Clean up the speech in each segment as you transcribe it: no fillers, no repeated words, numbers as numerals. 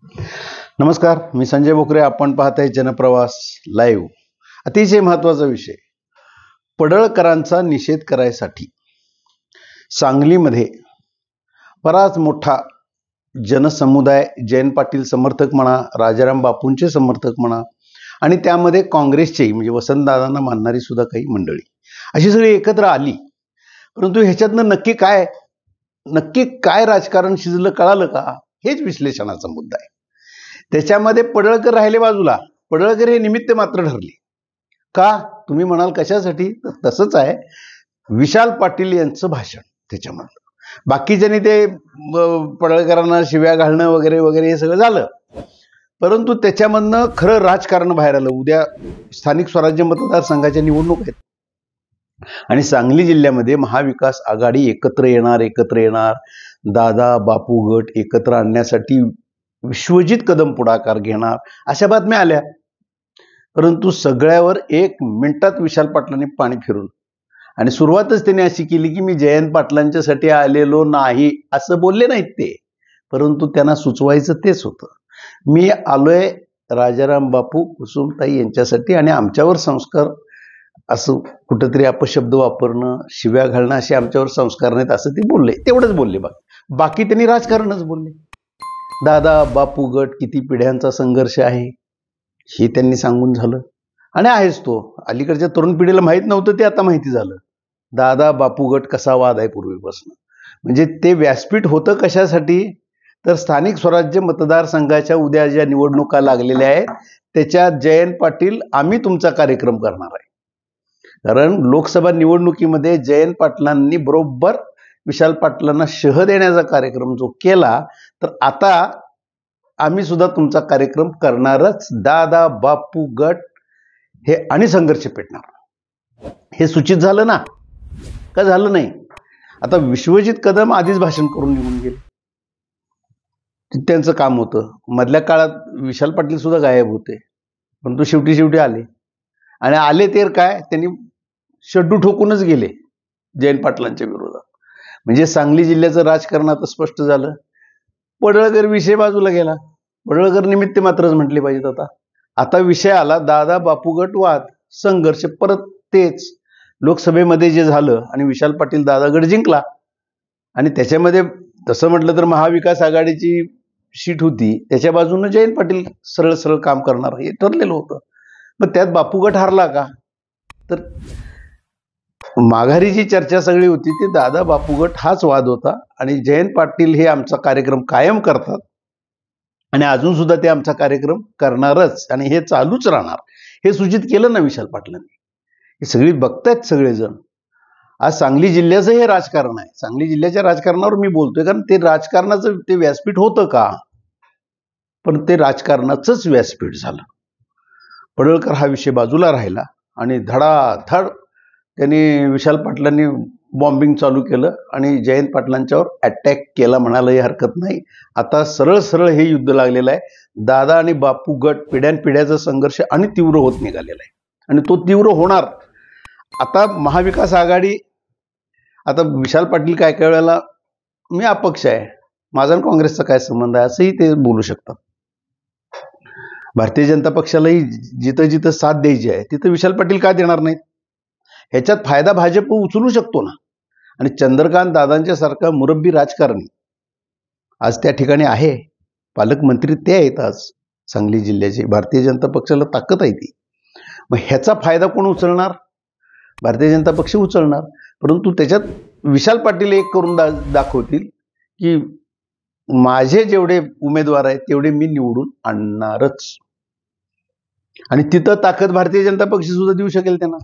नमस्कार, मी संजय बोकरे. आपण पाहताय जनप्रवास लाईव्ह. अतिशय महत्त्वाचा विषय, पडळकरांचा निषेध करायसाठी सांगलीमध्ये बराच मोठा जनसमुदाय, जयंत पाटील समर्थक म्हणा, राजाराम बापूंचे समर्थक म्हणा, आणि त्यामध्ये काँग्रेसचेही म्हणजे वसंतदादांना मानणारी सुद्धा काही मंडळी, अशी सगळी एकत्र आली. परंतु ह्याच्यातनं नक्की काय राजकारण शिजलं कळालं का, हेच विश्लेषणाचा मुद्दा आहे. त्याच्यामध्ये पडळकर राहिले बाजूला. पडळकर हे निमित्त मात्र ठरले. का तुम्ही म्हणाल कशासाठी? तर तसंच आहे, विशाल पाटील यांचं भाषण त्याच्यामध्ये. बाकीच्यांनी ते पडळकरांना शिव्या घालणं वगैरे वगैरे हे सगळं झालं, परंतु त्याच्यामधनं खरं राजकारण बाहेर आलं. उद्या स्थानिक स्वराज्य मतदारसंघाच्या निवडणूक आहेत आणि सांगली जिल्ह्यामध्ये महाविकास आघाडी एकत्र येणार, दादा बापू गट एकत्र आणण्यासाठी विश्वजित कदम पुढाकार घेणार, अशा बातम्या आल्या. परंतु सगळ्यावर 1 मिनिटात विशाल पाटलांनी पाणी फिरून, आणि सुरुवातच त्यांनी अशी केली की मी जयंत पाटलांच्यासाठी आलेलो नाही असं बोलले नाहीत ते, परंतु त्यांना सुचवायचं तेच होतं. मी आलोय राजाराम बापू कुसुमताई यांच्यासाठी, आणि आमच्यावर संस्कार, असं कुठंतरी अपशब्द वापरणं, शिव्या घालणं असे आमच्यावर संस्कार नाहीत असं ते बोलले. तेवढंच बोलले. बाकी त्यांनी राजकारणच बोलले. दादा बापू गट किती पिढ्यांचा संघर्ष आहे हे त्यांनी सांगून झालं, आणि आहेच तो. अलीकडच्या तरुण पिढीला माहीत नव्हतं, ते आता माहिती झालं. दादा बापू गट कसा वाद आहे पूर्वीपासून. म्हणजे ते व्यासपीठ होतं कशासाठी? तर स्थानिक स्वराज्य मतदारसंघाच्या उद्या ज्या निवडणुका लागलेल्या आहेत त्याच्यात जयंत पाटील आम्ही तुमचा कार्यक्रम करणार आहे. कारण लोकसभा निवडणुकीमध्ये जयंत पाटलांनी बरोबर विशाल पाटलांना शह देण्याचा कार्यक्रम जो केला, तर आता आम्ही सुद्धा तुमचा कार्यक्रम करणारच. दादा बापू गट हे आणि संघर्ष पेटणार, हे सूचित झालं ना? का झालं नाही? आता विश्वजित कदम आधीच भाषण करून निघून गेले, त्यांचं काम होतं. मधल्या काळात विशाल पाटील सुद्धा गायब होते, परंतु शेवटी आले, आणि आले तर काय, त्यांनी शड्डू ठोकूनच गेले जयंत पाटलांच्या विरोधात. म्हणजे सांगली जिल्ह्याचं राजकारण आता स्पष्ट झालं. पडळकर विषय बाजूला गेला, पडळकर निमित्त मात्रच म्हटले पाहिजेत. आता विषय आला दादा बापू गट वाद, संघर्ष. परत तेच लोकसभेमध्ये जे झालं, आणि विशाल पाटील दादा गट जिंकला, आणि त्याच्यामध्ये तसं म्हटलं तर महाविकास आघाडीची सीट होती, त्याच्या बाजूनं जयंत पाटील सरळ काम करणार हे ठरलेलं होतं. मग त्यात बापू गट हारला का? तर माघारी जी चर्चा सगळी होती ती दादा बापू गट हाच वाद होता, आणि जयंत पाटील हे आमचा कार्यक्रम कायम करतात, आणि अजून सुद्धा ते आमचा कार्यक्रम करणारच, आणि हे चालूच राहणार, हे सूचित केलं ना विशाल पाटलांनी. हे सगळी बघतायत सगळेजण. आज सांगली जिल्ह्याचं हे राजकारण आहे. सांगली जिल्ह्याच्या राजकारणावर मी बोलतोय, कारण ते राजकारणाचं ते व्यासपीठ होतं का? पण ते राजकारणाचंच व्यासपीठ झालं. पडळकर हा विषय बाजूला राहिला, आणि धडाधड त्यांनी विशाल पाटलांनी बॉम्बिंग चालू केलं, आणि जयंत पाटलांच्यावर अटॅक केला म्हणायलाही हरकत नाही. आता सरळ हे युद्ध लागलेलं आहे. दादा आणि बापू गट पिढ्यानपिढ्याचा संघर्ष आणि तीव्र होत निघालेला आहे, आणि तो तीव्र होणार. आता महाविकास आघाडी, आता विशाल पाटील काय वेळेला मी अपक्ष आहे, माझा आणि काँग्रेसचा काय संबंध आहे असंही ते बोलू शकतात. भारतीय जनता पक्षालाही जिथं साथ द्यायची आहे तिथं विशाल पाटील का देणार नाहीत? ह्याच्यात फायदा भाजप उचलू शकतो ना. आणि चंद्रकांत दादांच्या सारखा मुरब्बी राजकारणी आज त्या ठिकाणी आहे, पालकमंत्री ते आहेत आज सांगली जिल्ह्याचे. भारतीय जनता पक्षाला ताकद आहे ती. मग ह्याचा फायदा कोण उचलणार? भारतीय जनता पक्ष उचलणार. परंतु त्याच्यात विशाल पाटील एक करून दाखवतील की माझे जेवढे उमेदवार आहेत तेवढे मी निवडून आणणारच, आणि तिथं ताकद भारतीय जनता पक्ष सुद्धा देऊ शकेल त्यांना.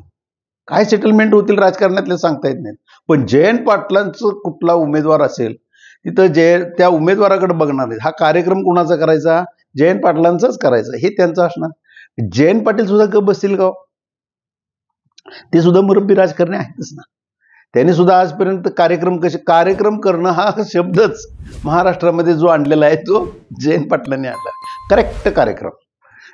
काय सेटलमेंट होतील राजकारणातले सांगता येत नाहीत. पण जयंत पाटलांचं कुठला उमेदवार असेल तिथं त्या उमेदवाराकडे बघणार आहेत. हा कार्यक्रम कोणाचा करायचा? जयंत पाटलांचाच करायचा, हे त्यांचं असणार. जयंत पाटील सुद्धा गप बसतील का? ते सुद्धा मुरब्बी राजकारणी आहेतच ना. त्यांनी सुद्धा आजपर्यंत कार्यक्रम करणं हा शब्दच महाराष्ट्रामध्ये जो आणलेला आहे तो जयंत पाटलांनी आणला. करेक्ट कार्यक्रम,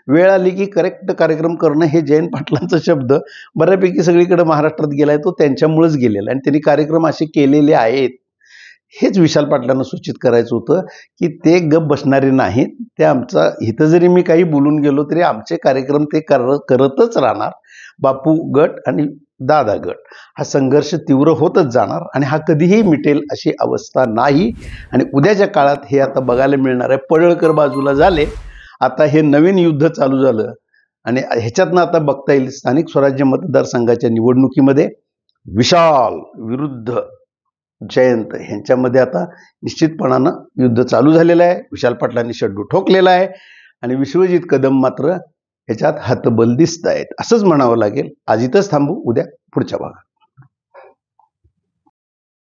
वेळ आली की करेक्ट कार्यक्रम करणं, हे जयंत पाटलांचा शब्द बऱ्यापैकी सगळीकडे महाराष्ट्रात गेलाय. तो त्यांच्यामुळेच गेलेला, आणि त्यांनी कार्यक्रम असे केलेले आहेत. हेच विशाल पाटलांना सूचित करायचं होतं की ते गप बसणारे नाहीत. ते आमचा इथं जरी मी काही बोलून गेलो तरी आमचे कार्यक्रम ते करतच राहणार. बापू गट आणि दादा गट हा संघर्ष तीव्र होतच जाणार आणि हा कधीही मिटेल अशी अवस्था नाही. आणि उद्याच्या काळात हे आता बघायला मिळणार आहे. पडळकर बाजूला झाले, आता हे नवीन युद्ध चालू झालं आणि ह्याच्यातनं आता बघता येईल स्थानिक स्वराज्य मतदारसंघाच्या निवडणुकीमध्ये विशाल विरुद्ध जयंत ह्यांच्यामध्ये आता निश्चितपणानं युद्ध चालू झालेलं आहे. विशाल पाटलांनी शड्डू ठोकलेला आहे आणि विश्वजित कदम मात्र ह्याच्यात हतबल दिसत आहेत असंच म्हणावं लागेल. आज इथंच थांबू, उद्या पुढच्या भागात.